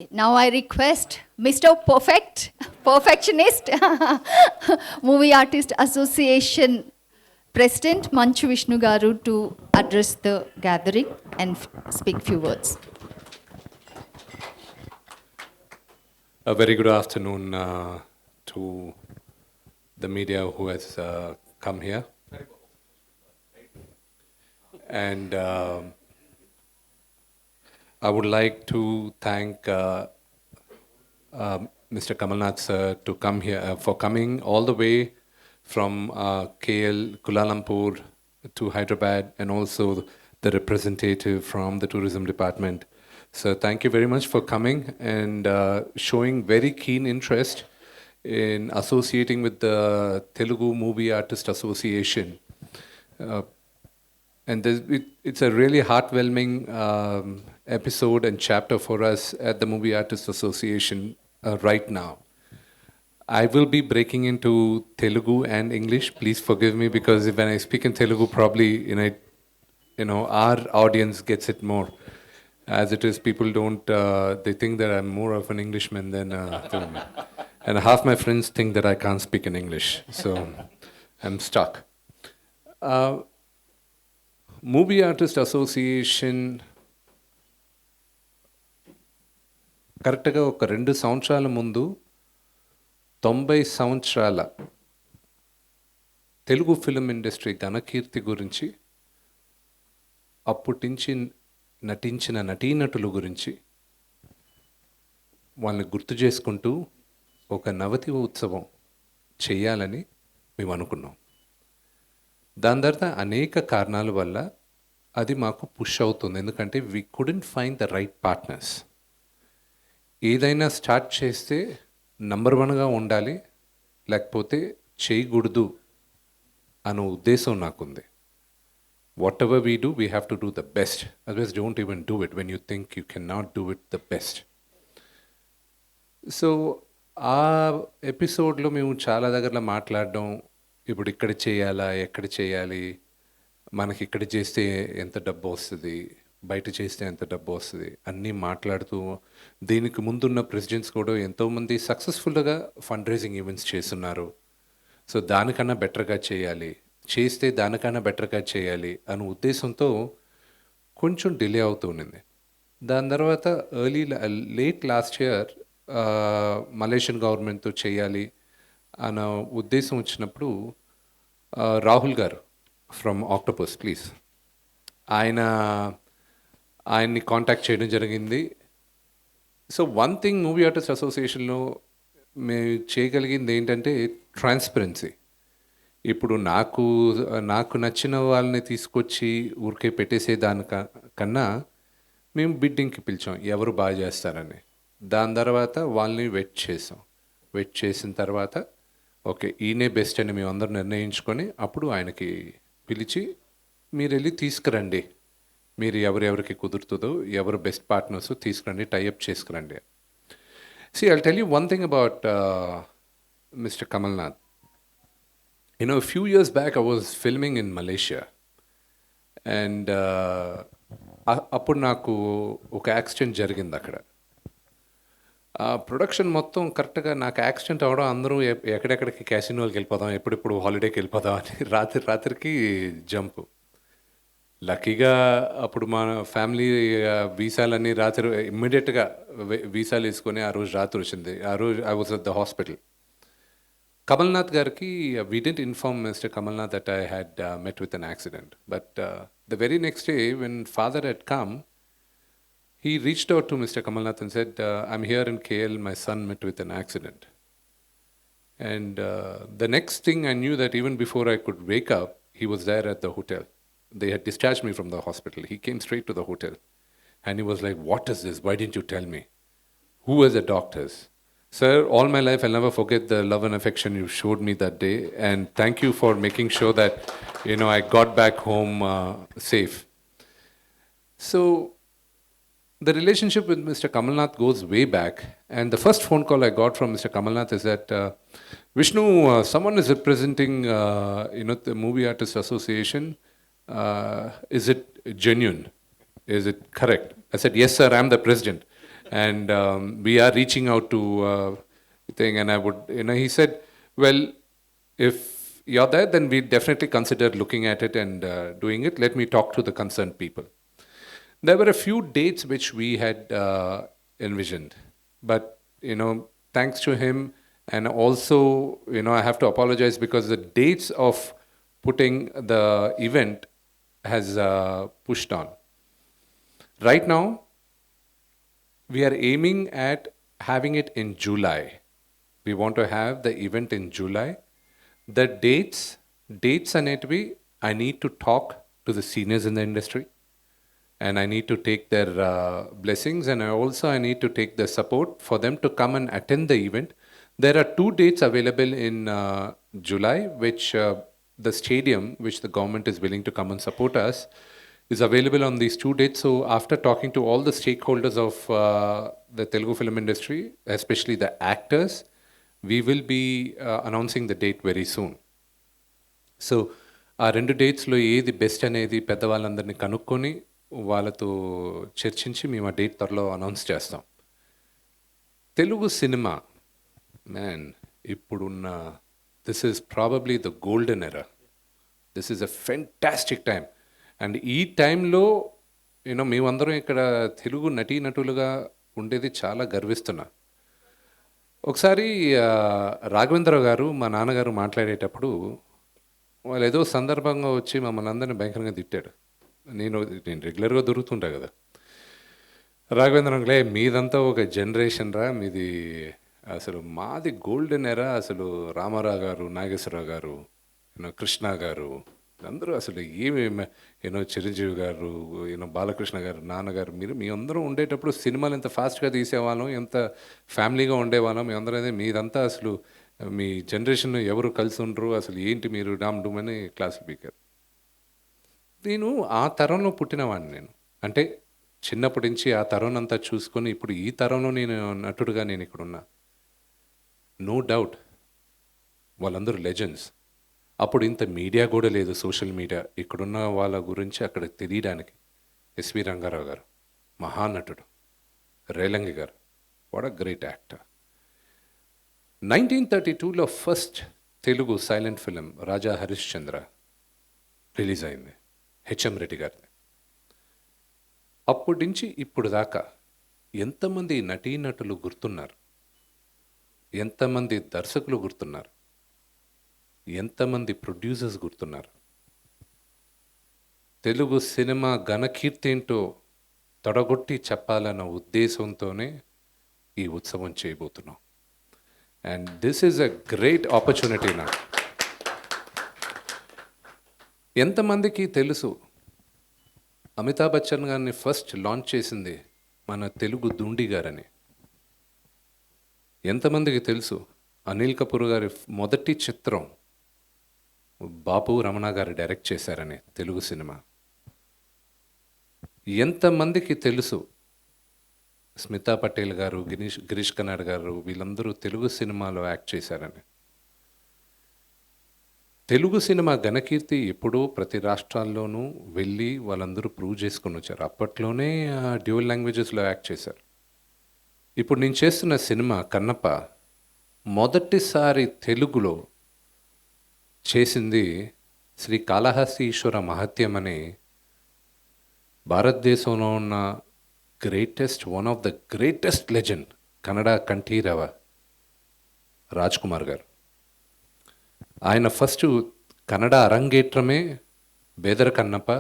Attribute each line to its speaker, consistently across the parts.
Speaker 1: Now I request Mr. Perfectionist, Movie Artist Association President Manchu Vishnu Garu to address the gathering and speak few words.
Speaker 2: A very good afternoon to the media who has come here. And I would like to thank Mr. Kamalnath sir to come here for coming all the way from KL, Kuala Lumpur to Hyderabad, and also the representative from the tourism department. So thank you very much for coming and showing very keen interest in associating with the Telugu Movie Artist Association. And it's a really heartwarming episode and chapter for us at the Movie Artists Association right now. I will be breaking into Telugu and English. Please forgive me, because when I speak in Telugu, probably our audience gets it more. As it is, people don't. They think that I'm more of an Englishman than a Telugu. And half my friends think that I can't speak in English, so I'm stuck. Movie artist association కరెక్ట్గా ఒక 2 సంవత్సరాల ముందు 90 సంవత్సరాల Telugu film industry ఘనకీర్తి గురించి, అప్పటించి నటించిన నటీనటుల గురించి వాళ్ళని గుర్తు చేసుకుంటూ ఒక నవతి ఉత్సవం చేయాలని మేము అనుకున్నాం. దాని తర్వాత అనేక కారణాల వల్ల అది మాకు పుష్ అవుతుంది. ఎందుకంటే we couldn't find the right partners. ఏదైనా స్టార్ట్ చేస్తే నంబర్ 1గా ఉండాలి, లేకపోతే చేయకూడదు అనే ఉద్దేశం నాకుంది. What ever we do, we have to do the best. Otherwise don't even do it when you think you can not do it the best. So ఆ ఎపిసోడ్లో మేము చాలా దగ్గరలో మాట్లాడడం, ఇప్పుడు ఇక్కడ చేయాలా, ఎక్కడ చేయాలి, మనకి ఇక్కడ చేస్తే ఎంత డబ్బు వస్తుంది, బయట చేస్తే ఎంత డబ్బు వస్తుంది అన్నీ మాట్లాడుతూ, దీనికి ముందున్న ప్రెసిడెంట్స్ కూడా ఎంతోమంది సక్సెస్ఫుల్గా ఫండ్ రైజింగ్ ఈవెంట్స్ చేస్తున్నారు. సో దానికన్నా బెటర్గా చేయాలి, చేస్తే దానికన్నా బెటర్గా చేయాలి అనే ఉద్దేశంతో కొంచెం డిలే అవుతూ ఉండింది. దాని తర్వాత లేట్ లాస్ట్ ఇయర్ మలేషియన్ గవర్నమెంట్తో చేయాలి అన్న ఉద్దేశం వచ్చినప్పుడు Rahul garu from Octopus, please, ఆయన్ని కాంటాక్ట్ చేయడం జరిగింది. So one thing movie artist అసోసియేషన్లో మేము చేయగలిగింది ఏంటంటే ట్రాన్స్పరెన్సీ. ఇప్పుడు నాకు నచ్చిన వాళ్ళని తీసుకొచ్చి ఊరికే పెట్టేసే దానికన్నా మేము బిడ్డింగ్కి పిలిచాం ఎవరు బాగా చేస్తారని. దాని తర్వాత వాళ్ళని వెయిట్ చేసిన తర్వాత ఓకే ఈయనే బెస్ట్ అని మేము అందరూ నిర్ణయించుకొని అప్పుడు ఆయనకి పిలిచి మీరు వెళ్ళి తీసుకురండి, మీరు ఎవరెవరికి కుదురుతుందో ఎవరు బెస్ట్ పార్ట్నర్స్ తీసుకురండి, tie up చేసుకురండి. See, I'll tell you one thing about Mr. Kamalnath. A few years back I was filming in Malaysia, and అప్పుడు నాకు ఒక యాక్సిడెంట్ జరిగింది అక్కడ. ప్రొడక్షన్ మొత్తం కరెక్ట్గా నాకు యాక్సిడెంట్ అవ్వడం, అందరూ ఎక్కడెక్కడికి క్యాసినోకి వెళ్ళిపోదాం, ఎప్పుడెప్పుడు హాలిడేకి వెళ్ళిపోదాం అని రాత్రికి జంప్. లక్కీగా అప్పుడు మా ఫ్యామిలీ వీసాలన్నీ రాత్రి ఇమ్మీడియట్గా వీసాలు వేసుకొని ఆ రోజు రాత్రి వచ్చింది. ఆ రోజు I was at the hospital. Kamalnath గారికి we didn't inform mister Kamalnath that I had met with an accident. But the very next day when father had come, he reached out to Mr. Kamalnath and said, I'm here in KL, my son met with an accident. And the next thing I knew that even before I could wake up, he was there at the hotel. They had discharged me from the hospital. He came straight to the hotel. And he was like, what is this? Why didn't you tell me? Who were the doctors? Sir, all my life I'll never forget the love and affection you showed me that day. And thank you for making sure that, I got back home safe. So the relationship with Mr. Kamalnath goes way back, and the first phone call I got from Mr. Kamalnath is that, Vishnu, someone is representing, the Movie Artists Association. Is it genuine? Is it correct? I said, yes, sir, I'm the president. And we are reaching out to thing. And I would, he said, well, if you're there, then we definitely consider looking at it and doing it. Let me talk to the concerned people. There were a few dates which we had envisioned, but thanks to him, and also I have to apologize because the dates of putting the event has pushed on. Right now, we are aiming at having it in July. We want to have the event in July. The dates అనేటివి I need to talk to the seniors in the industry, and I need to take their blessings, and I need to take the support for them to come and attend the event. There are 2 dates available in July, which the stadium, which the government is willing to come and support us, is available on these 2 dates. So after talking to all the stakeholders of the Telugu film industry, especially the actors, we will be announcing the date very soon. So ఆ 2 డేట్స్లో ఏది best అనేది పెద్దవాళ్ళందరినీ కనుక్కొని వాళ్ళతో చర్చించి మేము ఆ date త్వరలో announce చేస్తాం. తెలుగు సినిమా మ్యాన్ ఇప్పుడున్న this is probably the golden era. This is a fantastic time. And ఈ టైంలో మేమందరం ఇక్కడ తెలుగు నటీనటులుగా ఉండేది చాలా గర్విస్తున్నా. ఒకసారి రాఘవేంద్రరావు గారు మా నాన్నగారు మాట్లాడేటప్పుడు వాళ్ళు ఏదో సందర్భంగా వచ్చి మమ్మల్ని అందరినీ భయంకరంగా తిట్టాడు. నేను రెగ్యులర్గా దొరుకుతుంటా కదా. రాఘవేంద్ర మీదంతా ఒక జనరేషన్ రా, మీది అసలు మాది గోల్డెన్ ఎరా. అసలు రామారావు గారు, నాగేశ్వరరావు గారు, కృష్ణ గారు, అందరూ అసలు ఏమి చిరంజీవి గారు, బాలకృష్ణ గారు, నాన్నగారు, మీ అందరూ ఉండేటప్పుడు సినిమాలు ఎంత ఫాస్ట్గా తీసేవాళ్ళం, ఎంత ఫ్యామిలీగా ఉండేవాళ్ళం. మీ అందరూ మీదంతా అసలు మీ జనరేషన్ ఎవరు కలిసి ఉండరు, అసలు ఏంటి మీరు డామ్ డూమ్ అని క్లాసులు పీకారు. నేను ఆ తరంలో పుట్టినవాడిని. నేను అంటే చిన్నప్పటి నుంచి ఆ తరం అంతా చూసుకొని ఇప్పుడు ఈ తరంలో నేను నటుడుగా నేను ఇక్కడ ఉన్నా. నో డౌట్ వాళ్ళందరూ లెజెండ్స్. అప్పుడు ఇంత మీడియా కూడా లేదు, సోషల్ మీడియా. ఇక్కడున్న వాళ్ళ గురించి అక్కడ తెలియడానికి ఎస్వి రంగారావు గారు మహానటుడు, Relangi garu what a great actor. 1932లో first Telugu silent film Raja Harishchandra release అయింది, హెచ్ఎం రెడ్డి గారిది. అప్పటి నుంచి ఇప్పుడు దాకా ఎంతమంది నటీనటులు గుర్తున్నారు, ఎంతమంది దర్శకులు గుర్తున్నారు, ఎంతమంది ప్రొడ్యూసర్స్ గుర్తున్నారు. తెలుగు సినిమా ఘనకీర్తి ఏంటో తొడగొట్టి చెప్పాలన్న ఉద్దేశంతోనే ఈ ఉత్సవం చేయబోతున్నాం. And this is a great opportunity. నాకు ఎంతమందికి తెలుసు అమితాబ్ బచ్చన్ గారిని ఫస్ట్ లాంచ్ చేసింది మన తెలుగు దుండి గారని? ఎంతమందికి తెలుసు అనిల్ కపూర్ గారి మొదటి చిత్రం బాపు రమణ గారు డైరెక్ట్ చేశారని తెలుగు సినిమా? ఎంతమందికి తెలుసు స్మితా పటేల్ గారు, గిరీష్ కర్నాడ్ గారు, వీళ్ళందరూ తెలుగు సినిమాలో యాక్ట్ చేశారని? తెలుగు సినిమా ఘనకీర్తి ఎప్పుడూ ప్రతి రాష్ట్రాల్లోనూ వెళ్ళి వాళ్ళందరూ ప్రూవ్ చేసుకొని వచ్చారు. అప్పట్లోనే డ్యూయల్ లాంగ్వేజెస్లో యాక్ట్ చేశారు. ఇప్పుడు నేను చేస్తున్న సినిమా కన్నప్ప మొదటిసారి తెలుగులో చేసింది శ్రీ కాళహస్తి ఈశ్వర మహత్యం అనే భారతదేశంలో ఉన్న one of the greatest legend Kannada Kanteerava Raj Kumar garu. ఆయన ఫస్ట్ కన్నడ అరంగేట్రమే బేదర కన్నప్ప,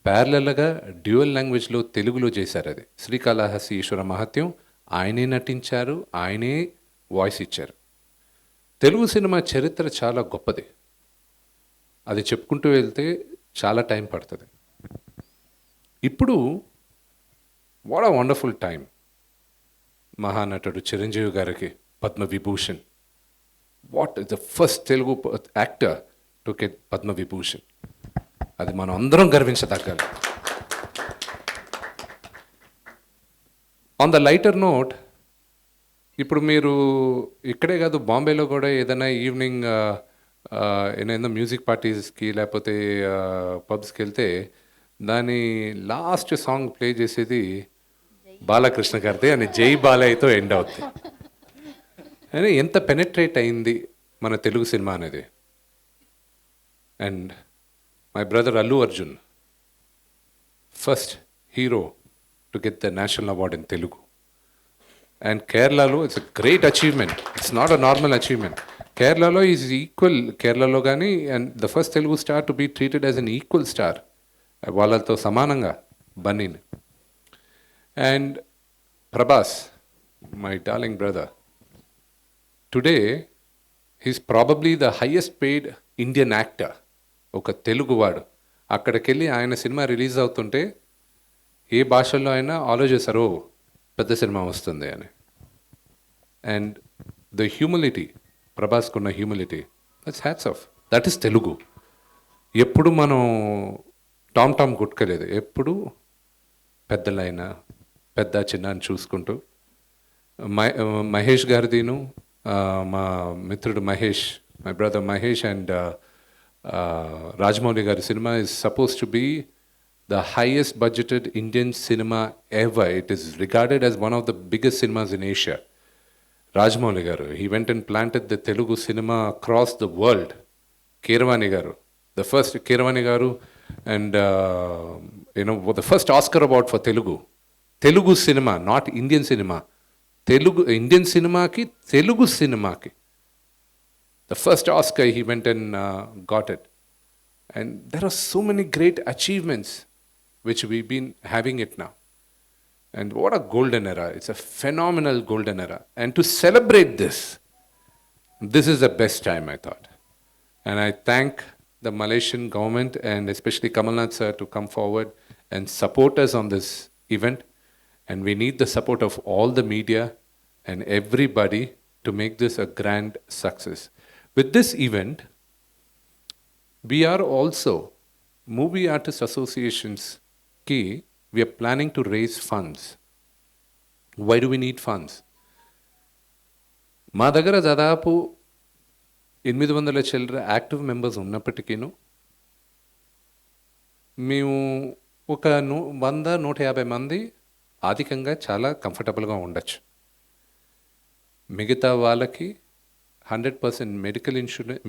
Speaker 2: ప్యారలల్గా డ్యూయల్ లాంగ్వేజ్లో తెలుగులో చేశారు. అది శ్రీకాళహస్తి ఈశ్వర మహత్యం. ఆయనే నటించారు, ఆయనే వాయిస్ ఇచ్చారు. తెలుగు సినిమా చరిత్ర చాలా గొప్పది. అది చెప్పుకుంటూ వెళ్తే చాలా టైం పడుతుంది. ఇప్పుడు వాట్ అ వండర్ఫుల్ టైం. మహానటుడు చిరంజీవి గారికి Padma Vibhushan. What is the first Telugu actor to get Padma Vibhushan. అది మనం అందరం గర్వించదగ్గాలి. ఆన్ ద లైటర్ నోట్, ఇప్పుడు మీరు ఇక్కడే కాదు బాంబేలో కూడా ఏదైనా ఈవినింగ్ ఏదైనా మ్యూజిక్ పార్టీస్కి లేకపోతే పబ్స్కి వెళ్తే దాని లాస్ట్ సాంగ్ ప్లే చేసేది బాలకృష్ణ గారిది అని జై బాలయ్యతో ఎండ్ అవుతుంది. అని ఎంత పెనెట్రేట్ అయింది మన తెలుగు సినిమా అనేది. And my brother Allu Arjun, first hero to get the national award in Telugu. And కేరళలో it's a great achievement, it's not a normal achievement. కేరళలో ఈజ్ ఈక్వల్, కేరళలో కానీ and the first Telugu star to be treated as an equal star, వాళ్ళతో సమానంగా బన్నీని. And Prabhas, my darling brother, today he's probably the highest paid Indian actor. ఒక తెలుగువాడు అక్కడికి వెళ్ళి ఆయన సినిమా రిలీజ్ అవుతుంటే ఏ భాషల్లో అయినా ఆలోచిస్తారు పెద్ద సినిమా వస్తుంది అని. అండ్ ద హ్యూమిలిటీ, ప్రభాస్కున్న humility, that's hats off, that is Telugu. ఎప్పుడు మనం టామ్ కొట్టుకోలేదు, ఎప్పుడు పెద్దలైనా పెద్ద చిన్న అని చూసుకుంటూ. మహేష్ గారిదిను, మా మిత్రుడు Mahesh, my brother Mahesh and Rajamouli గారి cinema is supposed to be the highest budgeted Indian cinema ever. It is regarded as one of the biggest cinemas in Asia. Rajamouli garu, he went and planted the Telugu cinema across the world. Keeravani garu, the first Keeravani garu, and the first Oscar award for Telugu cinema, not Indian cinema. Indian cinema ki Telugu cinema ki the first Oscar he went and got it. And there are so many great achievements which we've been having it now. And what a golden era. It's a phenomenal golden era. And to celebrate this is the best time, I thought. And I thank the Malaysian government and especially Kamal Nath sir to come forward and support us on this event. And we need the support of all the media and everybody to make this a grand success. With this event, we are also, Movie Artists Associations ki, we are planning to raise funds. Why do we need funds? మా దగ్గర దాదాపు 800 చిల్లర active members ఉన్నప్పటికీను మేము ఒక 100-150 మంది అధికంగా చాలా కంఫర్టబుల్గా ఉండొచ్చు. మిగతా వాళ్ళకి 100%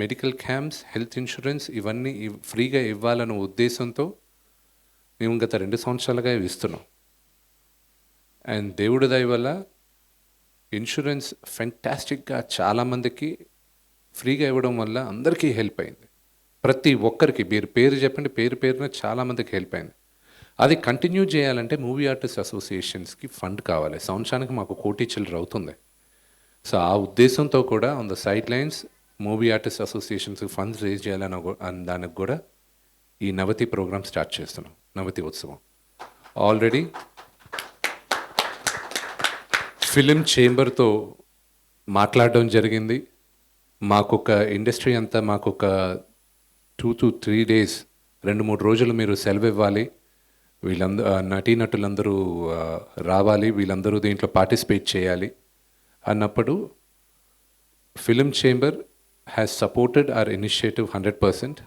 Speaker 2: మెడికల్ క్యాంప్స్, హెల్త్ ఇన్సూరెన్స్ ఇవన్నీ ఫ్రీగా ఇవ్వాలన్న ఉద్దేశంతో మేము గత 2 సంవత్సరాలుగా ఇస్తున్నాం. అండ్ దేవుడి దయ వల్ల ఇన్సూరెన్స్ ఫెంటాస్టిక్గా చాలామందికి ఫ్రీగా ఇవ్వడం వల్ల అందరికీ హెల్ప్ అయింది. ప్రతి ఒక్కరికి పేరు చెప్పండి, పేరున చాలామందికి హెల్ప్ అయింది. అది కంటిన్యూ చేయాలంటే మూవీ ఆర్టిస్ట్ అసోసియేషన్స్కి ఫండ్ కావాలి. సంవత్సరానికి మాకు 1 కోటి చిల్లర అవుతుంది. సో ఆ ఉద్దేశంతో కూడా on the side lines movie artist అసోసియేషన్స్కి ఫండ్స్ రేజ్ చేయాలని దానికి కూడా ఈ నవతి ప్రోగ్రామ్ స్టార్ట్ చేస్తున్నాం, నవతి ఉత్సవం. ఆల్రెడీ ఫిలిం చేంబర్తో మాట్లాడడం జరిగింది. మాకొక ఇండస్ట్రీ అంతా మాకొక 2 to 3 days, 2-3 రోజులు మీరు సెలవు ఇవ్వాలి, వీళ్ళందరూ నటీనటులందరూ రావాలి, వీళ్ళందరూ దీంట్లో పార్టిసిపేట్ చేయాలి అన్నప్పుడు film chamber has supported our initiative 100%.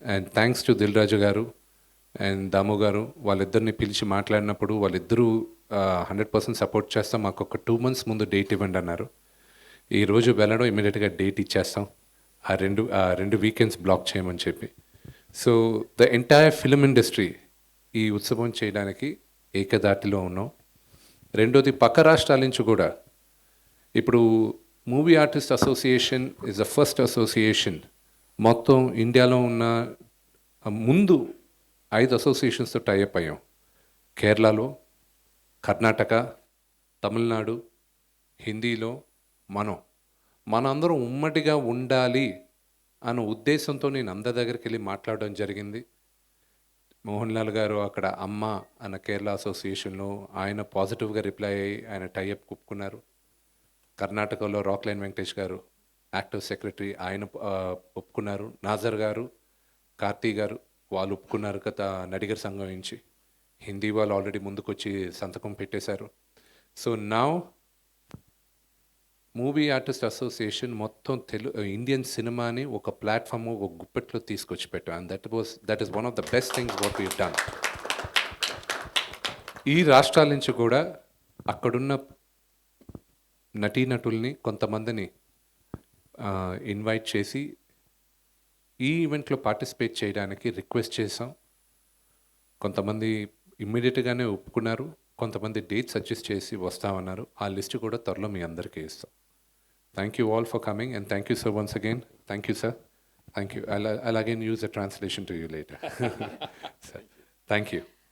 Speaker 2: And thanks to Dil Raju garu and దాము గారు, వాళ్ళిద్దరిని పిలిచి మాట్లాడినప్పుడు వాళ్ళిద్దరూ 100% సపోర్ట్ చేస్తాం, మాకు ఒక 2 months ముందు డేట్ ఇవ్వండి అన్నారు. ఈరోజు వెళ్ళడం ఇమీడియట్గా డేట్ ఇచ్చేస్తాం, ఆ రెండు వీకెండ్స్ బ్లాక్ చేయమని చెప్పి. So the entire film industry ఈ ఉత్సవం చేయడానికి ఏకదాటిలో ఉన్నాం. రెండోది, పక్క రాష్ట్రాల నుంచి కూడా ఇప్పుడు movie artist association is the first association మొత్తం ఇండియాలో ఉన్న ముందు 5 అసోసియేషన్స్తో టైఅప్ అయ్యాం. కేరళలో, కర్ణాటక, తమిళనాడు, హిందీలో మనందరం ఉమ్మడిగా ఉండాలి అన్న ఉద్దేశంతో నేను అందరి దగ్గరికి వెళ్ళి మాట్లాడడం జరిగింది. మోహన్ లాల్ గారు అక్కడ అమ్మ అన్న కేరళ అసోసియేషన్లో ఆయన పాజిటివ్గా రిప్లై అయ్యి ఆయన టైఅప్ ఒప్పుకున్నారు. కర్ణాటకలో రాక్లైన్ వెంకటేష్ గారు యాక్టివ్ సెక్రటరీ, ఆయన ఒప్పుకున్నారు. నాజర్ గారు, కార్తీ గారు వాళ్ళు ఒప్పుకున్నారు గత నడిగర్ సంఘం నుంచి. హిందీ వాళ్ళు ఆల్రెడీ ముందుకొచ్చి సంతకం పెట్టేశారు. So now movie artist association మొత్తం ఇండియన్ సినిమాని ఒక ప్లాట్ఫామ్, ఒక గుప్పెట్లో తీసుకొచ్చి పెట్టాం. And that is one of the best things what we done. ఈ రాష్ట్రాల నుంచి కూడా అక్కడున్న నటీనటుల్ని కొంతమందిని ఇన్వైట్ చేసి ఈ ఈవెంట్లో పార్టిసిపేట్ చేయడానికి రిక్వెస్ట్ చేసాం. కొంతమంది ఇమ్మీడియట్గానే ఒప్పుకున్నారు, కొంతమంది డేట్ సజెస్ట్ చేసి వస్తామన్నారు. ఆ లిస్ట్ కూడా త్వరలో మీ అందరికీ ఇస్తాం. Thank you all for coming and thank you sir once again. Thank you sir. Thank you. I'll again use a translation to you later. Sir, thank you.